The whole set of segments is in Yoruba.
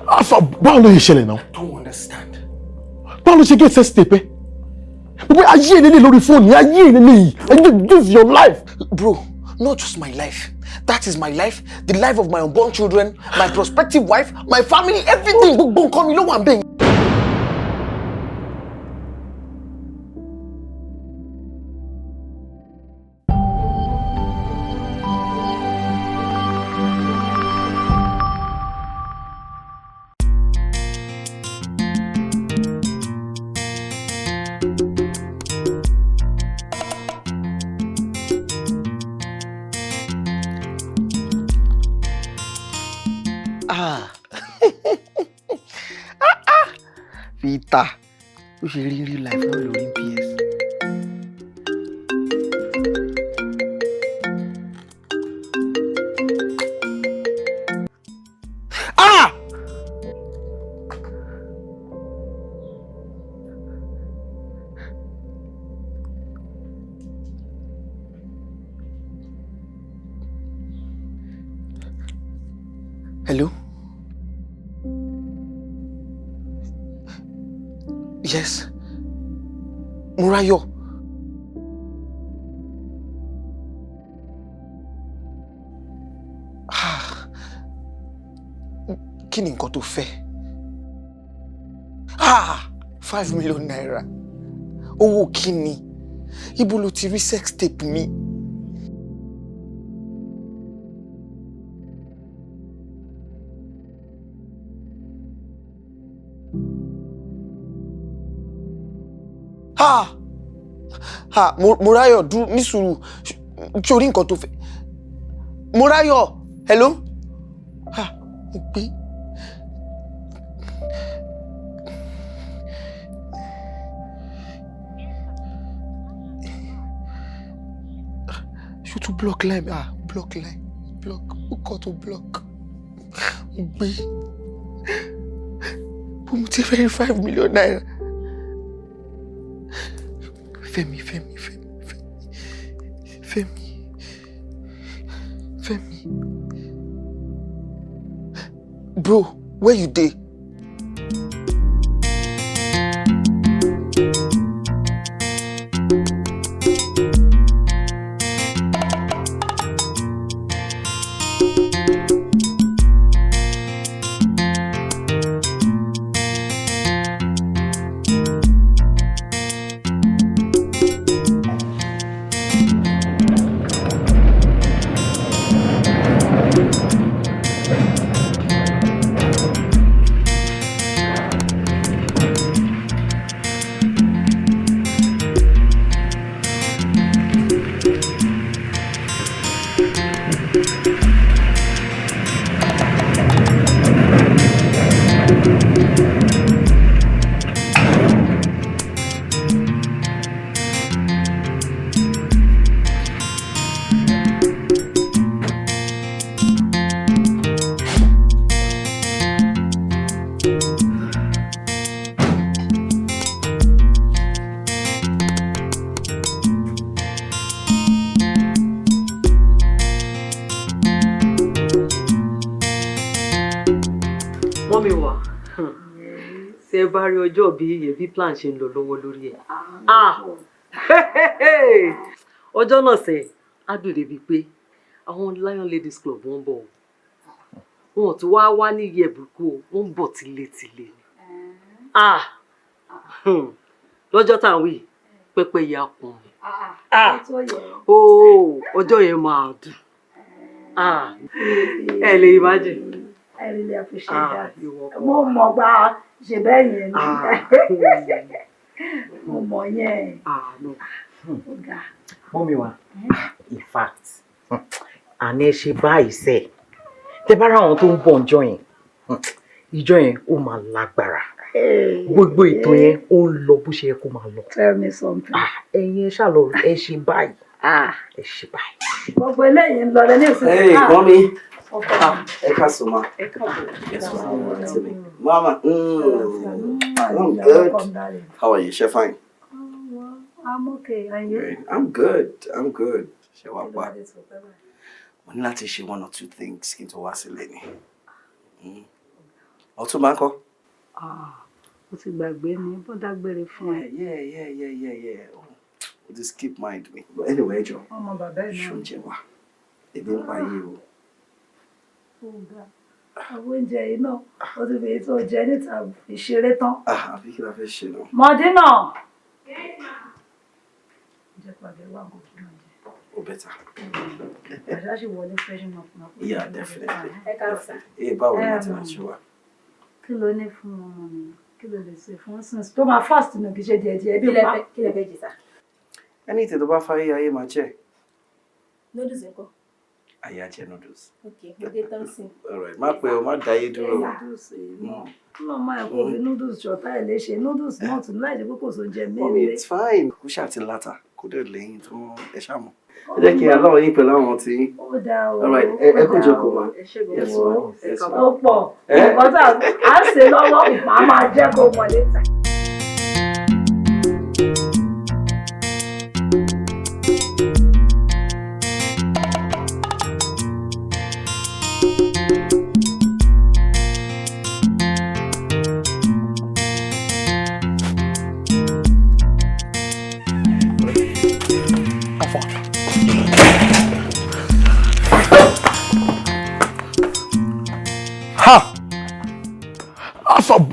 Alpha, báwo ló ṣe ṣẹlẹ̀ now? I don't understand. Báwo ló ṣe get sex tape? But ayé lele lórí phone, ayé lele. This is your life. Bro, not just my life. That is my life, the life of my unborn children, my prospective wife, my family, everything. Gbogbo nǹkan mi ló wà ńbẹ̀. Vita, ó ṣe rí real life náà lórí PS. Hello? Yes. Morayo. Kí ni nǹkan tó fẹ́? 5 million naira. Owó kí ni? Ibo lo ti rí sex tape mi? Morayo, dúró ní sùúrù. Ṣé o rí nǹkan tó fẹ́? Morayo, hello? Mo gbé. Ṣé o tún block line? Block line. Block. Ó kọ́ tó block. Mo gbé. Bó mo ti fẹ́ 5 million naira. Femi. Bro, where you dey? Bá rí ọjọ́ bí iye bí plan ṣe ń lọ lọ́wọ́ lórí ẹ̀. Ọjọ́ náà sẹ̀ á dùn débi pé àwọn Lion Ladies Club wọ́n bọ̀. Wọn ti wá ní iye ẹ̀bùkú o, wọ́n ń bọ̀ tìletìle ni. Lọ́jọ́ tá à ń wí, pẹ́pẹ́ ya kùn. Ọjọ́ yẹn máa dùn. Ẹ lè imagine. I really appreciate that. Mo mọ̀ gba ṣe bẹ́ẹ̀ yẹn ni. Mo mọ̀ yẹn. No. Ọ̀gá. Mọ́mí wa, in fact, àní ẹ ṣe báyìí sẹ́, tẹ bá ráwọn tó ń bọ̀ ọjọ́ yẹn, ìjọ yẹn ó máa lágbára. Gbogbo ètò yẹn ó ń lọ bó ṣe yẹ kó máa lọ. Tell me something. Ẹ̀yin ṣàlọ́ ẹ ṣe báyìí. Ẹ ṣe báyìí. Gbogbo eléyìí ń lọ lẹ́ni ìsinmi. Hey, mommy. Ekasuma. Mama, I'm good. How are you? She fine? I'm okay. And you? Great. I'm good. She wapa. We need to share one or two things into Wasileni. Ọ̀tún máa ń kọ́. Ó ti gbàgbé ni, bó dágbére fún ẹ. Yeah. Oh, just keep mind me. But anyway, Joe. Ọmọ bàbá ẹ̀ náà. Ṣoúnjẹ wà. Ebi ń pa yìí o. Àwọn oúnjẹ yìí náà, ó ti fi èyí tó jẹ níta ìṣeré tán. Àbí kí la fẹ́ ṣe náà? Mọ̀dínà. Jẹ́ pàdé wà kó kí máa jẹ. Oh, better. Àṣà ṣì wọlé freshen up náà. Yeah, definitely. Ẹ káàsán. Báwo ni àti láti wá? Kí ló ní fún ọmọ mi? Kí ló lè ṣe fún since tó máa fast nù kí ṣe díẹ̀ bí pa. Kí lẹ fẹ́ jẹ sá? Anything tó bá fáyé ayé máa jẹ. Noodles ńkọ́? Àyà jẹ noodles. Okay, mo dé tán sí. All right, má pẹ́ o, má dáyé dúró. Náà máa kó fi noodles ṣọ̀tá ẹ̀ léṣe noodles náà tún láì jẹ́ pé kò sóúnjẹ Mommy, mẹ́lẹ̀. it's fine. Kó ṣáà ti láta, kó dẹ̀ lẹ́yìn tó ẹ ṣàmù. Ẹ jẹ́ kí aláwọ̀ yín pẹ̀lú àwọn tí. Ó dáa o. All right, ẹ kú jókòó ma. Yes, ma. Ó pọ̀. Nǹkan tá à ń ṣe lọ́wọ́, màá máa jẹ́ kó mọ̀ létà.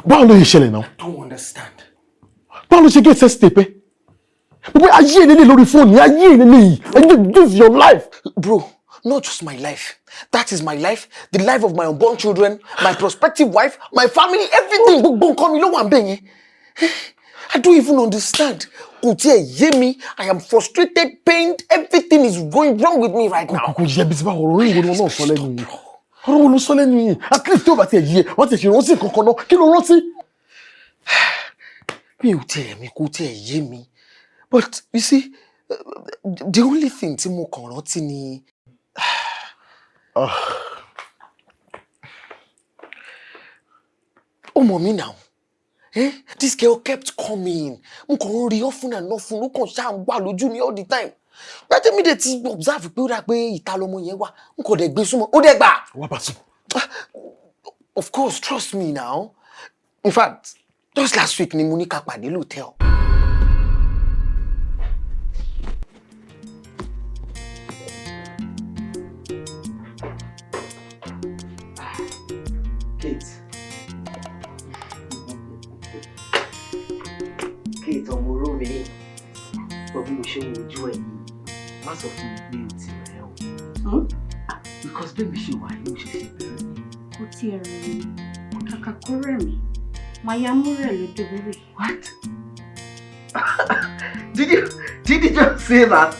Báwo ló yẹ ṣẹlẹ̀ náà? Don't understand. Báwo ló ṣe get sex tape? Gbogbo ayé ìlélẹ̀ lórí fóònù, ayé ìlélẹ̀ this is your life. Bro, not just my life. That is my life, the life of my unborn children, my prospective wife, my family, everything. Gbogbo nǹkan mi ló wà ńbẹ̀ yẹn. I don't even understand. Kò tiẹ̀ yé mi. I am frustrated, pained. Everything is going wrong with me right now. Kò yẹ bí ti bá ọ̀rọ̀ yìí wo ni wọ́n náà sọ lẹ́nu yìí. Ọ̀rọ̀ wo ló sọ lẹ́nu yìí? At least tí ó bá tiẹ̀ yé, wọ́n ti ṣe ìrántí kankan náà. Kí ló rántí? Mi ò tiẹ̀ mi kò tiẹ̀ yé mi. But you see, the only thing tí mo kàn rántí ni. Ó mọ̀ mí now. This girl kept coming. Mo kàn ń rí often and often. Ó kàn ṣáà ń wà lójú mi all the time. Gbàtẹ́ mi dẹ̀ ti observe pé ó dà pé ìta lọmọ yẹn wà. N kò dẹ̀ gbé súnmọ́. Ó dẹ̀ gbà. Wá bá sùn. Of course, trust me now. In fact, just last week ni mo ní ká pàdé l'hotel. Kate, ọmọ oró mi, ọbí mo ṣe wo ojú ẹ̀ yìí, má sọ fún mi pé o ti rẹ̀ o. Because bẹ́ẹ̀ mi ṣe wà ní òṣèṣe bẹ̀rẹ̀ ni. Kò tiẹ̀ rẹ̀ mí, kàkà kó rẹ̀ mí, màá yá mú rẹ̀ lójú bíbí. What? Did you just say that?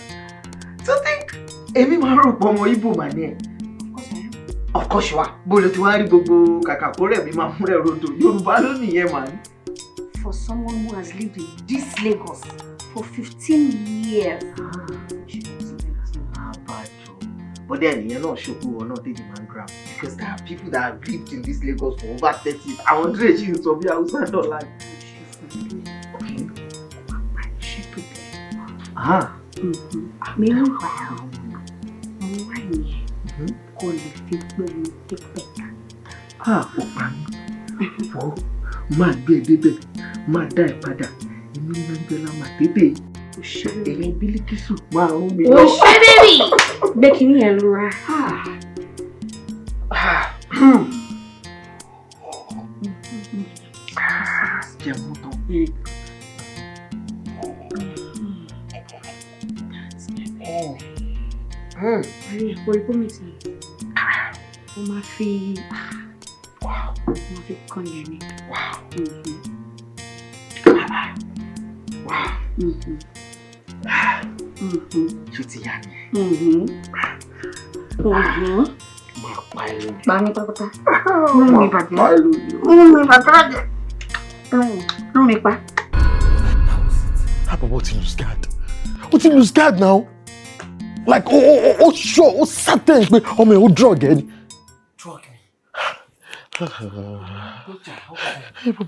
So think, èmi máa rò pọ̀ ọmọ Igbo mà ní ẹ̀. Of course you are. Bó ló ti wá rí gbogbo kàkà kó rẹ̀ mi máa mú rẹ̀ rodo. Yorùbá ló nìyẹn mà ní. For someone who has lived in this Lagos for 15 years. But then you're not sure who or not taking man grab. Because there are people that have lived in this Lagos for over 30 years. I want to reach you to be outside of like. Okay. Meanwhile, kò lè fi gbẹ̀mí pípẹ́. Ó máa gbé e débẹ̀, máa dá ẹ padà. Èmi ní Angela máa débẹ̀. Èmi Bílíkísù máa ń mi lọ. Ṣé bébì? Gbé kínní yẹn lura. Jẹun tán. Orí bómi ti ó máa fi kan yẹn ni. Ṣé ti yá ni? Máa pa ẹ lójú. Pa mí pátápátá. Rún mi bàjẹ́. Rún mi bàjẹ́. Rún mi pa. How about you lose guard? What you lose guard now? Like, oh, sure, oh, certain pé ọmọ ẹ̀ ó drug ẹ ni. Drug me.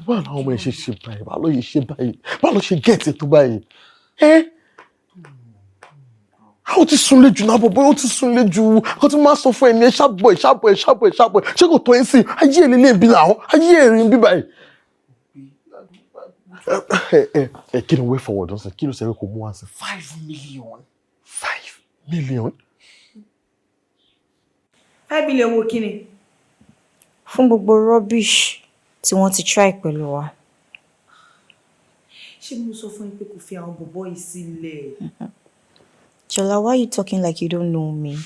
Báwo làwọn ọmọ ẹ̀ ṣe báyìí? Báwo ló ṣe báyìí? Báwo ló ṣe get it tó báyìí? Ó ti sùn lé jù náà bọ̀bọ̀, ó ti sùn lé jù. Kó tí máa sọ fún ẹ ní sharp boy. Ṣé kò tó ẹ́ sìn? Ayé ẹ̀ lélẹ̀ bí náà. Ayé ẹ̀ rí bí báyìí. Kí ni way forward ọ̀sẹ̀? Kí ló ṣe pé kò mú wá sí? 5 million. 5 million? 5 million wo kí ni? Fún gbogbo rubbish tí wọ́n ti try pẹ̀lú wa. Ṣé mo sọ fún yín pé kò fi àwọn bọ̀bọ́ yìí sílẹ̀? Jola, why are you talking like you don't know me?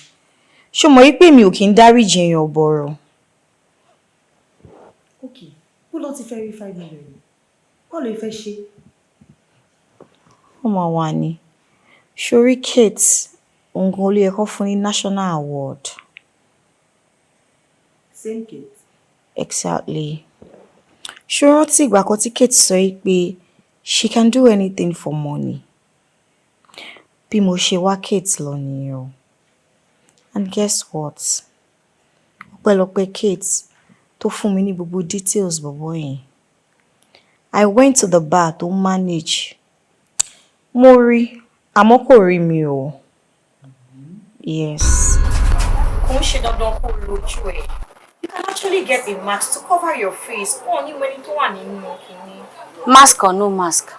Ṣó mọ̀ wípé mi ò kí ń dáríjì èèyàn bọ̀rọ̀. Okay, bó lọ ti fẹ́ rí 5 million? Báwo ló fẹ́ ṣe? Ó máa wà ní. Ṣorí Kate, òun gan ló yẹ kó fún ní national award. Same Kate? Exactly. Ṣó rántí ìgbà kan tí Kate sọ pé she can do anything for money. Bí mo ṣe wá Kate lọ nìyẹn o. And guess what? Ọpẹ́lọpẹ́ Kate tó fún mi ní gbogbo details bọ̀bọ́ yẹn. I went to the bar to manage. Mo rí, àmọ́ kò rí mi o. Yes. Kò ń ṣe dandan kó lójú ẹ̀. You can actually get a mask to cover your face. Kò ní wẹ́ni tó wà nínú kìíní. Mask or no mask.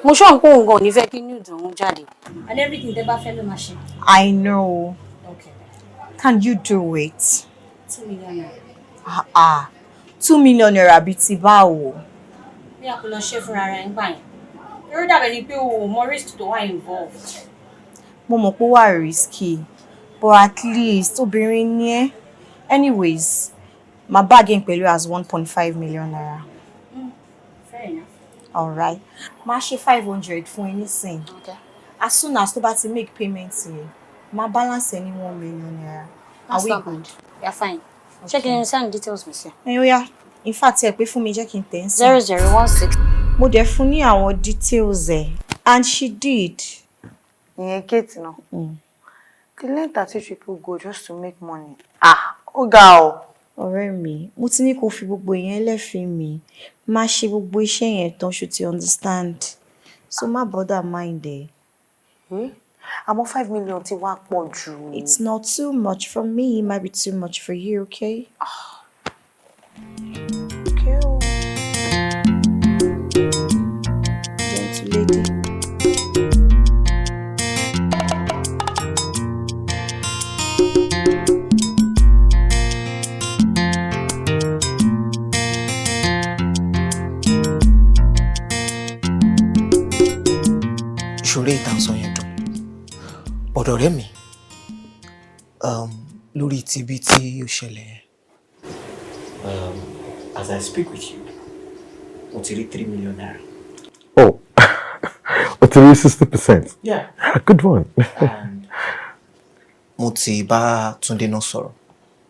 Mo sure n ko ngan ní fẹ́ kí nude òun jáde. And everything tẹ́ bá fẹ́ ló máa ṣe. I know. Okay. Can you do it? 2 million naira. 2 million naira bíi ti báwo? Bí a kò lọ ṣe fúnra rẹ̀ ń gbà yẹn. Yóò dàbẹ̀ ni pé o mọ risk tó wà involved. Mo mọ̀ pé ó wà risky, but at least obìnrin ni ẹ́. Anyways, my bargain pẹ̀lú as 1.5 million naira. Fair enough. All right. Máa ṣe 500 fún ẹ nísìn. Okay. As soon as tó bá ti make payment yẹn, máa balance ẹ ní 1 million naira. Are we good? Yeah, fine. Okay. Check in send details, monsieur. Ó yá. In fact, ẹ pé fún mi jẹ́ kí n tẹ̀ ń sìn. 0016. Mo dẹ̀ fún ní àwọn details ẹ̀. And she did. Ìyẹn Kate náà. The length that which people go just to make money. Ó ga o. Ọ̀rẹ́ mi, mo ti ní kó fi gbogbo yẹn lẹ́fẹ̀ẹ́ mi. Má ṣe gbogbo iṣẹ́ yẹn tán ṣó ti understand. So má bother mind ẹ̀. Àmọ́ 5 million ti wá pọ̀ jù. It's not too much for me. It might be too much for you, okay? Okay o. Gentle lady. Ìṣòro ìtàn sọ yẹn dùn. Ọ̀dọ̀ rẹ̀ mi lórí tibí tí ó ṣẹlẹ̀ yẹn. As I speak with you, mo ti rí 3 million naira. Oh, o ti rí 60%. Yeah. Good one. And mo ti bá Túndé náà sọ̀rọ̀.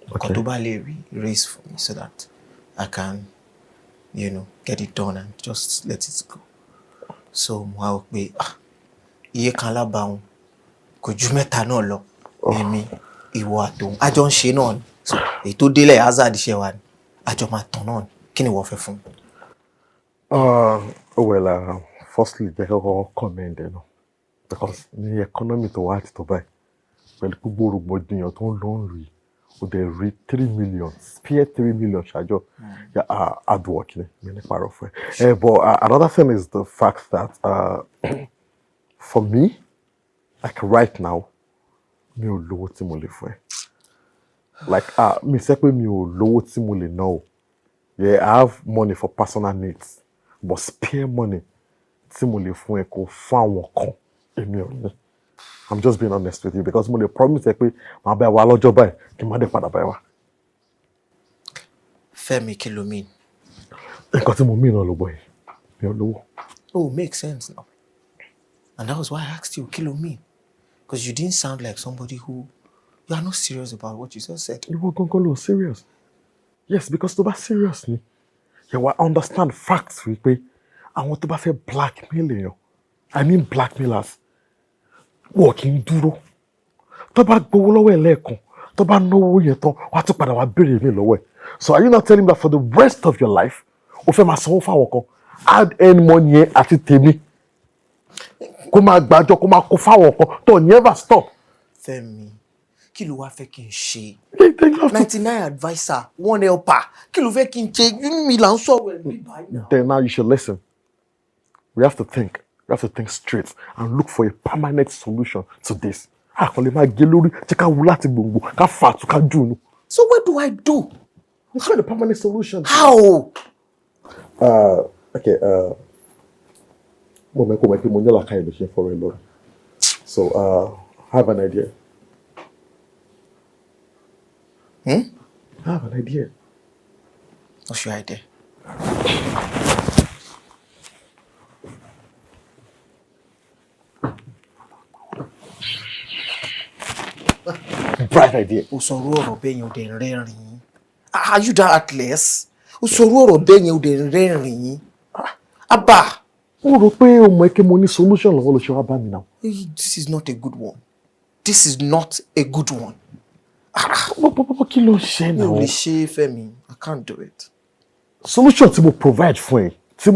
Nǹkan tó bá lè rí raise for me so that I can, get it done and just let it go. So mo wá wò pé iye kan lábàáhùn kò ju mẹ́ta náà lọ. Èmi, ìwọ àtòun. A jọ ń ṣe náà ni. So èyí tó délẹ̀ hazard iṣẹ́ wa ni. A jọ máa tàn náà ni. Kí ni ìwọ fẹ́ fún mi? Well, firstly, jẹ́ kọ́kọ́ commend ẹ̀ náà. Because ní economy tó wá àti tó báyìí, pẹ̀lú gbogbo rògbòdìyàn tó ń lọ ń lù yìí, o dẹ̀ rí 3 million, spare 3 million ṣáájọ́. Hard work ni, mi ní parọ́ fún ẹ. But another thing is the fact that for me, like right now, mi ò lówó tí mo lè fún ẹ. Like, mi sẹ́ pé mi ò lówó tí mo lè ná o. Yeah, I have money for personal needs, but spare money tí mo lè fún ẹ kò fún àwọn kan, èmi ò ní. I'm just being honest with you because mo lè promise ẹ pé màá bá ẹ wá lọ́jọ́ báyìí kí n má dé padà bá ẹ wá. Fẹ́mi, kí ló mean? Nǹkan tí mo mean náà ló gbọ́ yìí, mi ò lówó. Oh, makes sense now. And that was why I asked you, kí ló mean? Because you didn't sound like somebody who, you are not serious about what you just said. Ìwọ gangan ló serious. Yes, because tó bá serious ni, you will understand facts wípé àwọn tó bá fẹ́ blackmail èèyàn, I mean blackmailers, wọ́n kì í dúró. Tó bá gbowó lọ́wọ́ ẹ̀ lẹ́ẹ̀kan, tó bá náwó yẹn tán, wọ́n á tún padà wá béèrè mi lọ́wọ́ ẹ̀. So are you not telling me that for the rest of your life, o fẹ́ máa sanwó fáwọn kan, add any money yẹn àti tèmi, kó máa gbàjọ, kó máa kó fáwọn kan, tó never stop. Fẹ́mi, kí ló wá fẹ́ kí n ṣe? 99 advisor, 1 helper. Kí ló fẹ́ kí n ṣe? Mi là ń sọ̀rọ̀ ẹ̀ báyìí now. Then now you should listen. We have to think. We have to think straight and look for a permanent solution to this. So what do I do? We find a permanent solution. How? Okay. So I have an idea. I have an idea. What's your idea? Bright idea. Are you that heartless? Abba. Solution now. This is not a good one. This is not a good one. I can't do it. Solution to provide for you. This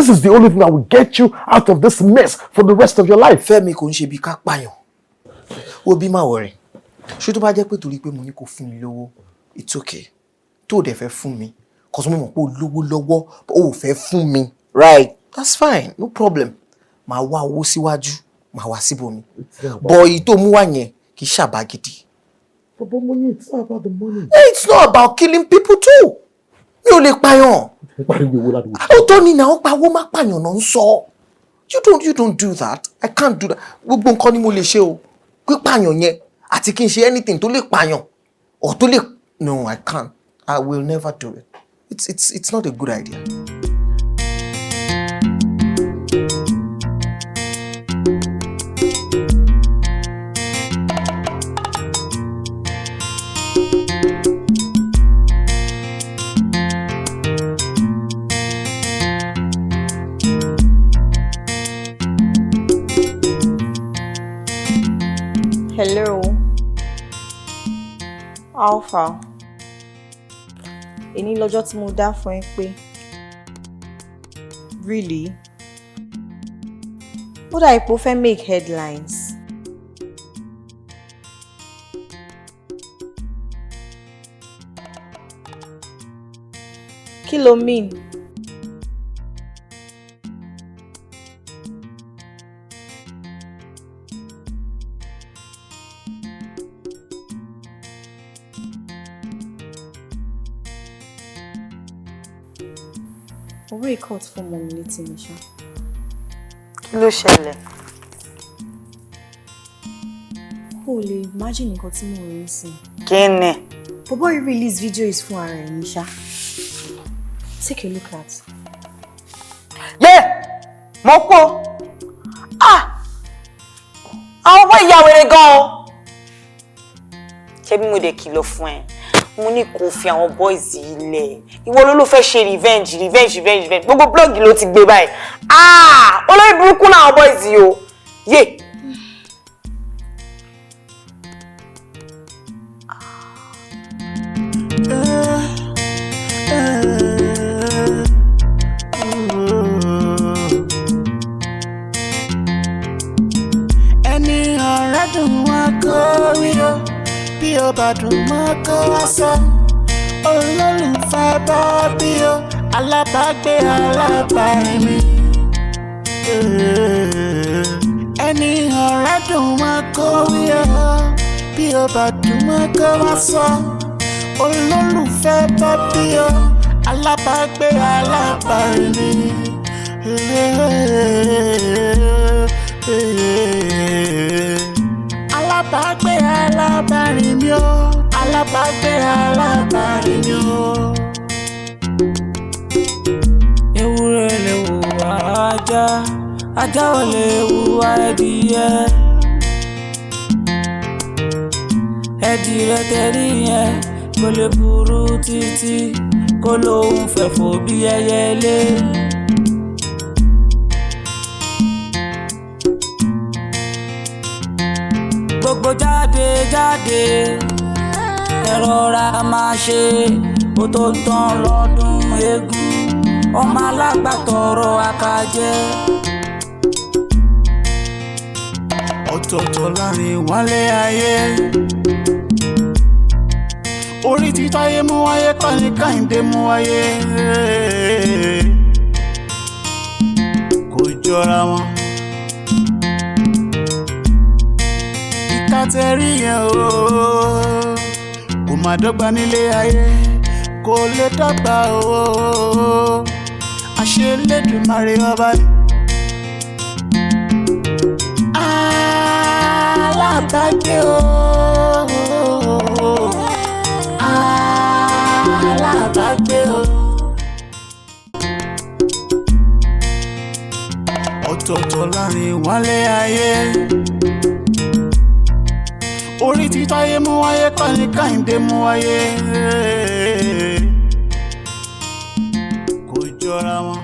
is the only thing that will get you out of this mess for the rest of your life. Femi kò ń ṣe bí ká pààyàn. Wo bí má worry. Ṣé tó bá jẹ́ pé torí pé mo ní kó fún mi lówó, it's okay. Tó dẹ̀ fẹ́ fún mi, cause mo mọ̀ pé o lówó lọ́wọ́, o ò fẹ́ fún mi. Right. That's fine. No problem. Màá wá owó síwájú, màá wá síbòmí. Boy tó mú wá yẹn kì í ṣàbá gidi. But money, it's not about the money. It's not about killing people too. Mi ò lè pààyàn. Ó tó ní náà pa owó má pààyàn náà ń sọ. You don't do that. I can't do that. Gbogbo nǹkan ni mo lè ṣe o. Pé pààyàn yẹn àti kí n ṣe anything tó lè pààyàn or tó lè. No, I can't. I will never do it. It's not a good idea. Hello. Alpha. Èní lọ́jọ́ tí mo dá fún ẹ pé. Really? Ó dà ipò fẹ́ make headlines. Kí ló mean? Owó ìkọ́t fún ọmọ mi létí mi ṣá. Kí ló ṣẹlẹ̀? O lè imagine nǹkan tí mo rí sí. Kí ni? Bọ̀bọ́ yìí release videos fún ara ẹ̀ ní ṣá. Take a look at. Mo kó. Àwọn ọmọ ìyá wèrè gan-an. Ṣé bí mo dé kìlọ̀ fún ẹ? Mo ní kó fi àwọn boys yìí lẹ̀. Ìwọ ló fẹ́ ṣe revenge. Gbogbo blog ló ti gbé báyìí. Olórí burúkú náà boys yìí o. Ẹni ọ̀rẹ́ dùn wá kó rí o. Bí o bá dùn mọ́ kó wá sọ, olólùfẹ́ bá bí o, alábàágbé alábàárìn mi. Ẹni ọ̀rẹ́ dùn mọ́ kó rí o, bí o bá dùn mọ́ kó wá sọ, olólùfẹ́ bá bí o, alábàágbé alábàárìn mi. Alábàágbé alábàárìn mi o, alábàágbé alábàárìn mi o. Ewúrẹ́ lè hùwà ajá, ajá ò lè hùwà ẹdìyẹ. Ẹdìyẹ tẹ̀rí yẹn kò lè burú títí kó lóun fẹ́ fò bí ẹyẹlé. Gbogbo jáde ẹ rọra máa ṣe ó tó tán lọ́dún eégún ọmọ alágbàtọ̀rọ̀ àkàjẹ́. ọ̀tọ̀ọ̀tọ̀ láàrin wálé ayé. Orí ti táyé mú wáyé kọ́ ni Kẹ́hìndé mú wáyé. Kò jọra wọn. Ìka tẹ́rí yẹn o, kò má dọ́gba nílé ayé, kò lè dọ́gba o. Àṣẹ Elédùmarè ọba. Alábàágbé o, alábàágbé o. Ọ̀tọ̀ọ̀tọ̀ láàrin wálé ayé. Orí ti táyé mú wáyé kọ́ ni Kẹ́hìndé mú wáyé. Kò jọra wọn.